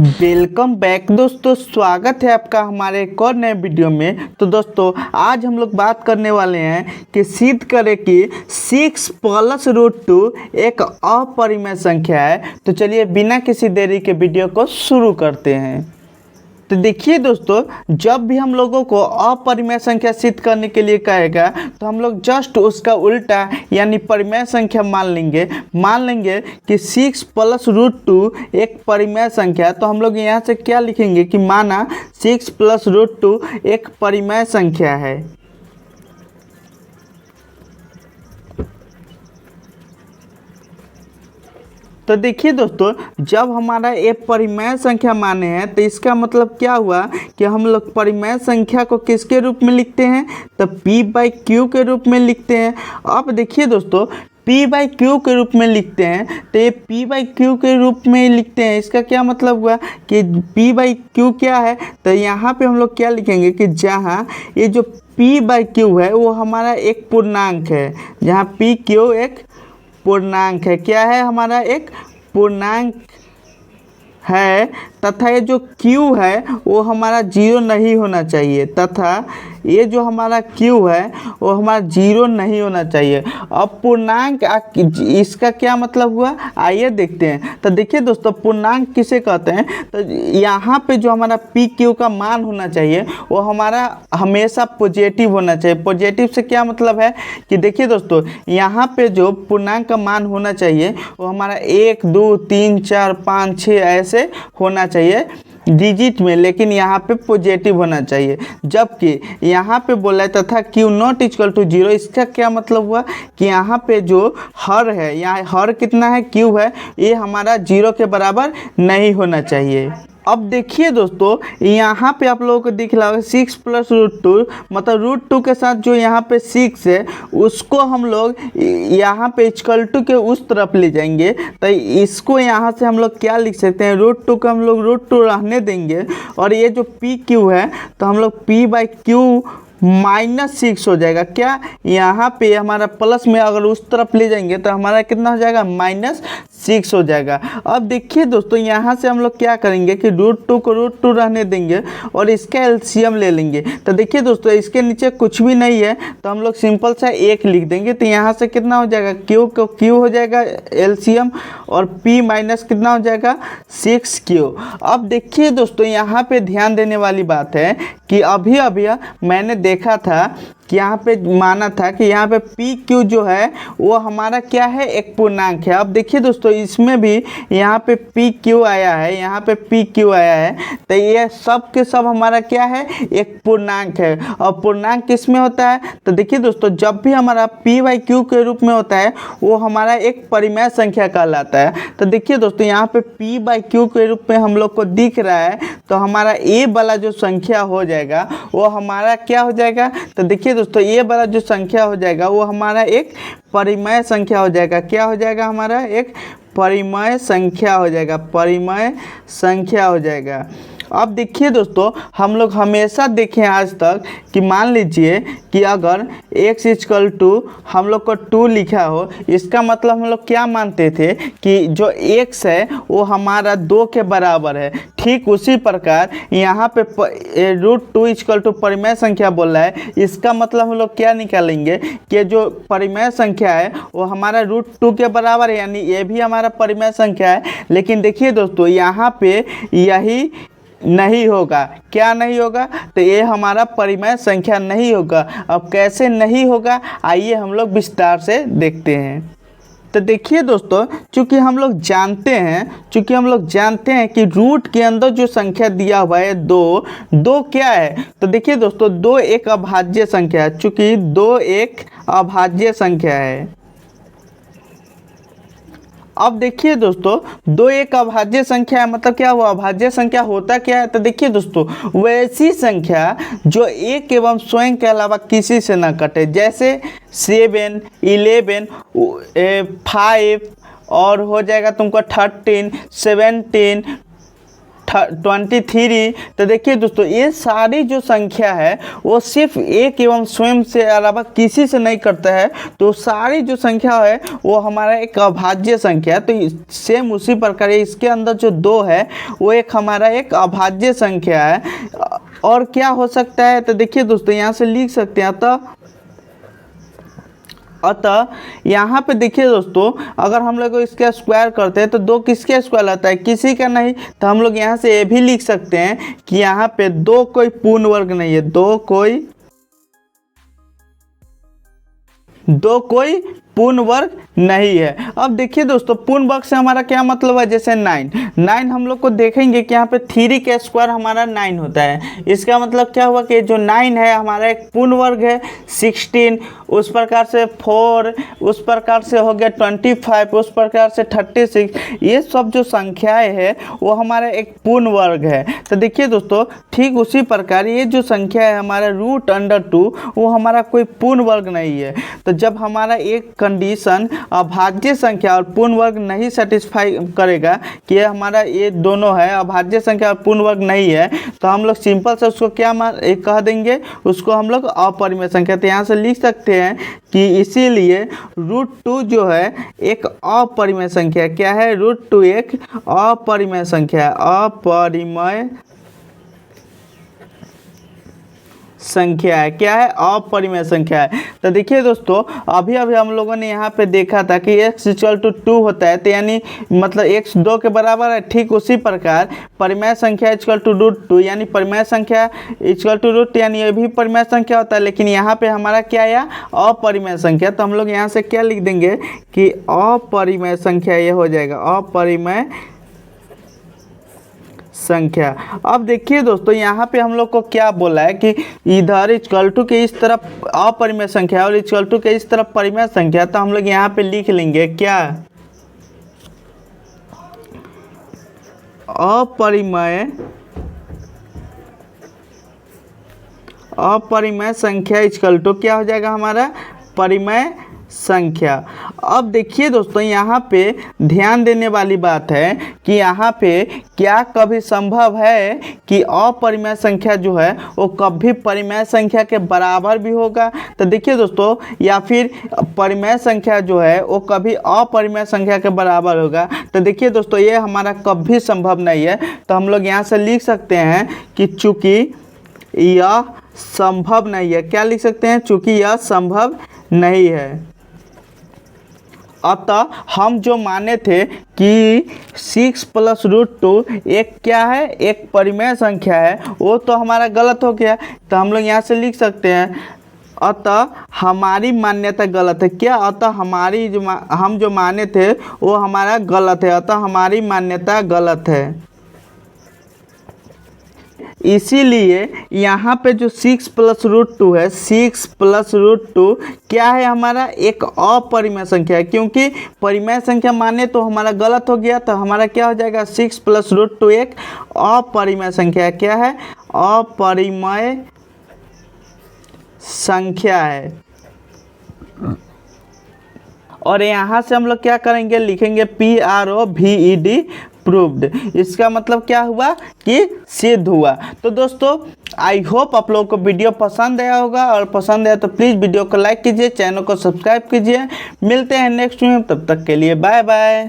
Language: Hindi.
वेलकम बैक दोस्तों, स्वागत है आपका हमारे एक और नए वीडियो में। तो दोस्तों आज हम लोग बात करने वाले हैं कि सिद्ध करें कि 6 प्लस रूट 2 एक अपरिमेय संख्या है। तो चलिए बिना किसी देरी के वीडियो को शुरू करते हैं। तो देखिए दोस्तों, जब भी हम लोगों को अपरिमेय संख्या सिद्ध करने के लिए कहेगा तो हम लोग जस्ट उसका उल्टा यानी परिमेय संख्या मान लेंगे कि 6 प्लस रूट 2 एक परिमेय संख्या है। तो हम लोग यहाँ से क्या लिखेंगे कि माना 6 प्लस रूट 2 एक परिमेय संख्या है। तो देखिए दोस्तों, जब हमारा ये परिमेय संख्या माने हैं तो इसका मतलब क्या हुआ कि हम लोग परिमेय संख्या को किसके रूप में लिखते हैं, तो p/q के रूप में लिखते हैं। अब देखिए दोस्तों, p/q के रूप में लिखते हैं तो ये p/q के रूप में लिखते हैं, इसका क्या मतलब हुआ कि p/q क्या है। तो यहाँ पे हम लोग क्या लिखेंगे कि जहाँ ये जो p/q है वो हमारा एक पूर्णांक है, जहाँ pq एक पूर्णांक है। क्या है, हमारा एक पूर्णांक है तथा ये जो q है वो हमारा 0 नहीं होना चाहिए, तथा ये जो हमारा q है वो हमारा 0 नहीं होना चाहिए। अब पूर्णांक इसका क्या मतलब हुआ, आइए देखते हैं। तो देखिए दोस्तों, पूर्णांक किसे कहते हैं, तो यहाँ पे जो हमारा pq का मान होना चाहिए वो हमारा हमेशा पॉजिटिव होना चाहिए। पॉजिटिव से क्या मतलब है कि देखिए दोस्तों, यहाँ पे जो पूर्णांक का मान होना चाहिए वो हमारा 1 2 3 4 5 6 ऐसे होना चाहिए डिजिट में, लेकिन यहाँ पे पॉजिटिव होना चाहिए। जबकि यहाँ पे बोला है तथा q नॉट इक्वल टू 0, इसका क्या मतलब हुआ कि यहाँ पे जो हर है, यहाँ हर कितना है, q है, ये हमारा 0 के बराबर नहीं होना चाहिए। अब देखिए दोस्तों, यहाँ पे आप लोगों को दिख रहा होगा 6 प्लस रूट 2, मतलब रूट 2 के साथ जो यहाँ पे 6 है उसको हम लोग यहाँ पे इक्वल टू के उस तरफ ले जाएंगे। तो इसको यहाँ से हम लोग क्या लिख सकते हैं, रूट 2 को हम लोग रूट 2 रहने देंगे और ये जो pq है तो हम लोग p/q -6 हो जाएगा। क्या, यहाँ पे हमारा प्लस में अगर उस तरफ ले जाएंगे तो हमारा कितना हो जाएगा, -6 हो जाएगा। अब देखिए दोस्तों, यहाँ से हम लोग क्या करेंगे कि रूट 2 को रूट 2 रहने देंगे और इसका एलसीएम ले लेंगे। तो देखिए दोस्तों, इसके नीचे कुछ भी नहीं है तो हम लोग सिंपल सा 1 लिख देंगे। तो यहाँ से कितना हो जाएगा, q को q हो जाएगा एलसीएम और p माइनस कितना हो जाएगा, 6q। अब देखिए दोस्तों, यहाँ पे ध्यान देने वाली बात है कि अभी मैंने देखा था कि यहाँ पे माना था कि यहाँ पे pq जो है वो हमारा क्या है, एक पूर्णांक है। अब देखिए दोस्तों, इसमें भी यहाँ पे pq आया है, यहाँ पे pq आया है, तो ये सब के सब हमारा क्या है, एक पूर्णांक है। और पूर्णांक किस में होता है, तो देखिए दोस्तों, जब भी हमारा p/q के रूप में होता है वो हमारा एक परिमेय संख्या कहलाता है। तो देखिए दोस्तों, यहाँ पे p/q के रूप में हम लोग को दिख रहा है, तो हमारा a वाला जो संख्या हो जाएगा वो हमारा क्या हो जाएगा, तो देखिए दोस्तों, ये वाला जो संख्या हो जाएगा वो हमारा एक परिमेय संख्या हो जाएगा। क्या हो जाएगा, हमारा एक परिमेय संख्या हो जाएगा, परिमेय संख्या हो जाएगा। अब देखिए दोस्तों, हम लोग हमेशा देखें आज तक कि मान लीजिए कि अगर x इक्वल टू हम लोग को 2 लिखा हो, इसका मतलब हम लोग क्या मानते थे कि जो x है वो हमारा 2 के बराबर है। ठीक उसी प्रकार यहाँ पे रूट 2 इक्वल टू परिमेय संख्या बोल रहा है, इसका मतलब हम लोग क्या निकालेंगे कि जो परिमेय संख्या है वो हमारा रूट 2 के बराबर है, यानी ये भी हमारा परिमेय संख्या है। लेकिन देखिए दोस्तों, यहाँ पे यही नहीं होगा। क्या नहीं होगा, तो ये हमारा परिमेय संख्या नहीं होगा। अब कैसे नहीं होगा, आइए हम लोग विस्तार से देखते हैं। तो देखिए दोस्तों, चूँकि हम लोग जानते हैं कि रूट के अंदर जो संख्या दिया हुआ है 2 क्या है, तो देखिए दोस्तों, 2 एक अभाज्य संख्या है। चूँकि 2 एक अभाज्य संख्या है। अब देखिए दोस्तों, 2 एक अभाज्य संख्या है, मतलब क्या हुआ, अभाज्य संख्या होता क्या है, तो देखिए दोस्तों, वैसी संख्या जो एक एवं स्वयं के अलावा किसी से न कटे, जैसे 7 11 5 और हो जाएगा तुमको 13 17 23। तो देखिए दोस्तों, ये सारी जो संख्या है वो सिर्फ एक एवं स्वयं से अलावा किसी से नहीं करता है। तो सारी जो संख्या है वो हमारा एक अभाज्य संख्या है। तो सेम उसी प्रकार इसके अंदर जो 2 है वो एक हमारा एक अभाज्य संख्या है। और क्या हो सकता है, तो देखिए दोस्तों यहाँ से लिख सकते हैं। अतः यहाँ पे देखिए दोस्तों, अगर हम लोग इसका स्क्वायर करते हैं तो 2 किसके स्क्वायर आता है, किसी का नहीं। तो हम लोग यहाँ से ये भी लिख सकते हैं कि यहाँ पे 2 कोई पूर्ण वर्ग नहीं है, 2 कोई पूर्ण वर्ग नहीं है। अब देखिए दोस्तों, पूर्ण वर्ग से हमारा क्या मतलब है, जैसे 9 हम लोग को देखेंगे कि यहाँ पे 3 का स्क्वायर हमारा 9 होता है। इसका मतलब क्या हुआ कि जो 9 है हमारा एक पूर्ण वर्ग है। 16 उस प्रकार से 4 उस प्रकार से हो गया 25 उस प्रकार से 36, ये सब जो संख्याएं है वो हमारा एक पूर्ण वर्ग है। तो देखिए दोस्तों, ठीक उसी प्रकार ये जो संख्या है हमारा √2 वो हमारा कोई पूर्ण वर्ग नहीं है। तो जब हमारा एक कंडीशन अभाज्य संख्या और पूर्ण वर्ग नहीं सेटिस्फाई करेगा कि ये हमारा ये दोनों है अभाज्य संख्या और पूर्ण वर्ग नहीं है, तो हम लोग सिंपल से उसको क्या कह देंगे, उसको हम लोग अपरिमेय संख्या। तो यहाँ से लिख सकते हैं कि इसीलिए √2 जो है एक अपरिमेय संख्या। क्या है, √2 एक अपरिमेय संख्या है, अपरिमेय संख्या है। क्या है, अपरिमेय संख्या है। तो देखिए दोस्तों, अभी हम लोगों ने यहाँ पे देखा था कि x = 2 होता है, तो यानी मतलब x 2 के बराबर है। ठीक उसी प्रकार परिमेय संख्या √2 यानी परिमेय संख्या √2 यानी ये भी परिमेय संख्या होता है। लेकिन यहाँ पे हमारा क्या आया, अपरिमेय संख्या। तो हम लोग यहाँ से क्या लिख देंगे कि अपरिमेय संख्या ये हो जाएगा, अपरिमेय संख्या। अब देखिए दोस्तों, यहाँ पे हम लोग को क्या बोला है कि इधर = के इस तरफ अपरिमेय संख्या और = के इस तरफ परिमेय संख्या। तो हम लोग यहाँ पे लिख लेंगे क्या, अपरिमेय संख्या = क्या हो जाएगा हमारा, परिमेय संख्या। अब देखिए दोस्तों, यहाँ पे ध्यान देने वाली बात है कि यहाँ पे क्या कभी संभव है कि अपरिमेय संख्या जो है वो कभी परिमेय संख्या के बराबर भी होगा। तो देखिए दोस्तों, या फिर परिमेय संख्या जो है वो कभी अपरिमेय संख्या के बराबर होगा। तो देखिए दोस्तों, ये हमारा कभी संभव नहीं है। तो हम लोग यहाँ से लिख सकते हैं कि चूँकि यह संभव नहीं है। क्या लिख सकते हैं, चूँकि यह संभव नहीं है। अतः हम जो माने थे कि 6 + √2 एक क्या है, एक परिमेय संख्या है, वो तो हमारा गलत हो गया। तो हम लोग यहाँ से लिख सकते हैं, अतः हमारी मान्यता गलत है। क्या, अतः हमारी हम जो माने थे वो हमारा गलत है, अतः हमारी मान्यता गलत है। इसीलिए यहाँ पे जो 6 + √2 है, 6 + √2 क्या है, हमारा एक अपरिमेय संख्या है। क्योंकि परिमेय संख्या माने तो हमारा गलत हो गया। तो हमारा क्या हो जाएगा, 6 + √2 एक अपरिमेय संख्या है। क्या है, अपरिमेय संख्या है। और यहाँ से हम लोग क्या करेंगे, लिखेंगे PROVED प्रूव्ड। इसका मतलब क्या हुआ कि सिद्ध हुआ। तो दोस्तों, आई होप आप लोगों को वीडियो पसंद आया होगा, और पसंद आया तो प्लीज़ वीडियो को लाइक कीजिए, चैनल को सब्सक्राइब कीजिए। मिलते हैं नेक्स्ट में, तब तक के लिए बाय बाय।